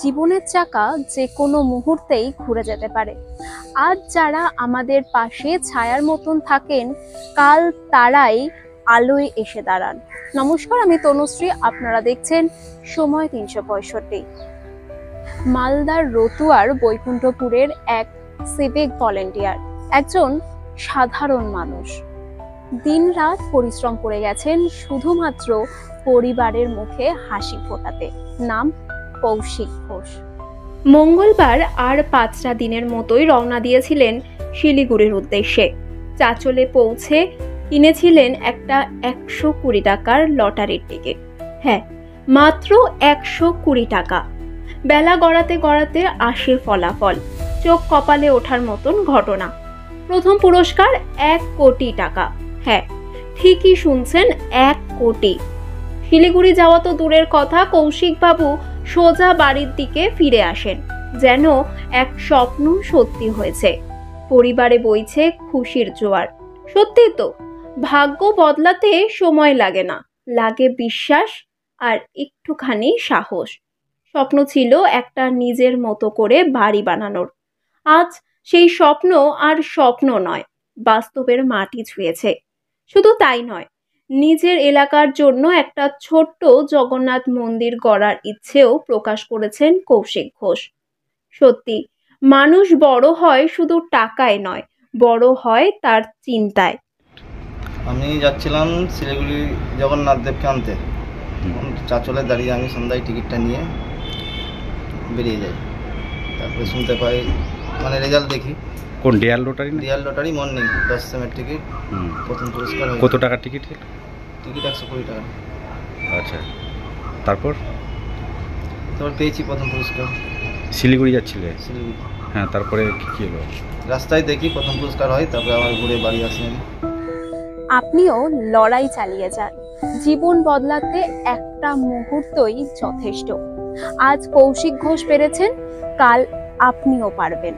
জীবনের চাকা যে কোনো মুহূর্তেই ঘুরে যেতে পারে। আজ যারা আমাদের পাশে ছায়ার মতন থাকেন, কাল তারাই আলোয় এসে দাঁড়ান। নমস্কার, আমি তনুশ্রী, আপনারা দেখছেন সময় 365। মালদার রতুয়ার বৈকুণ্ঠপুরের এক সিভিক ভলেন্টিয়ার, একজন সাধারণ মানুষ, দিনরাত পরিশ্রম করে গেছেন শুধুমাত্র পরিবারের মুখে হাসি ফোটাতে। নাম কৌশিক ঘোষ। মঙ্গলবার আর 5টা দিনের মতোই রওনা দিয়েছিলেন শিলিগুড়ির উদ্দেশ্যে। চাঁচলে পৌঁছে কিনেছিলেন একটা 120 টাকার লটারির টিকিট। হ্যাঁ, মাত্র 120 টাকা। বেলা গড়াতে গড়াতে আসে ফলাফল। চোখ কপালে ওঠার মতন ঘটনা। প্রথম পুরস্কার 1 কোটি টাকা। হ্যাঁ, ঠিকই শুনছেন, 1 কোটি। শিলিগুড়ি যাওয়া তো দূরের কথা, কৌশিক বাবু সোজা বাড়ির দিকে ফিরে আসেন, যেন এক স্বপ্ন সত্যি হয়েছে। পরিবারে বইছে খুশির জোয়ার। সত্যি তো, ভাগ্য বদলাতে সময় লাগে না, লাগে বিশ্বাস আর একটুখানি সাহস। স্বপ্ন ছিল একটা নিজের মতো করে বাড়ি বানানোর। আজ সেই স্বপ্ন আর স্বপ্ন নয়, বাস্তবের মাটি ছুঁয়েছে। শুধু তাই নয়, নিজের এলাকার জন্য একটা ছোট্ট জগন্নাথ মন্দির গড়ার ইচ্ছেও প্রকাশ করেছেন কৌশিক ঘোষ। সত্যি, মানুষ বড় হয় শুধু টাকায় নয়, বড় হয় তার চিন্তায়। আমি যাচ্ছিলাম শিলিগুড়ি জগন্নাথ দেবকে আনতে। চাঁচলে দাঁড়িয়ে আমি সন্ধ্যায় টিকিটটা নিয়ে বেরিয়ে যাই। তারপরে শুনতে পাই, রেজাল্ট দেখি। কোন Dear Lottery? Dear Lottery morning 10 সেমের টিকিট। প্রথম পুরস্কার। কত টাকার টিকিট? টিকিট 120 টাকা। আচ্ছা, তারপর পেয়েছি প্রথম পুরস্কার। শিলিগুড়ি যাচ্ছিলে? শিলিগুড়ি। হ্যাঁ, তারপরে কি হলো? রাস্তায় দেখি প্রথম পুরস্কার হয়, তারপরে আবার ঘুরে বাড়ি আসি আমি। আপনিও লড়াই চালিয়ে যান। জীবন বদলাতে একটা মুহূর্তই যথেষ্ট। আজ কৌশিক ঘোষ পেরেছেন, কাল আপনিও পারবেন।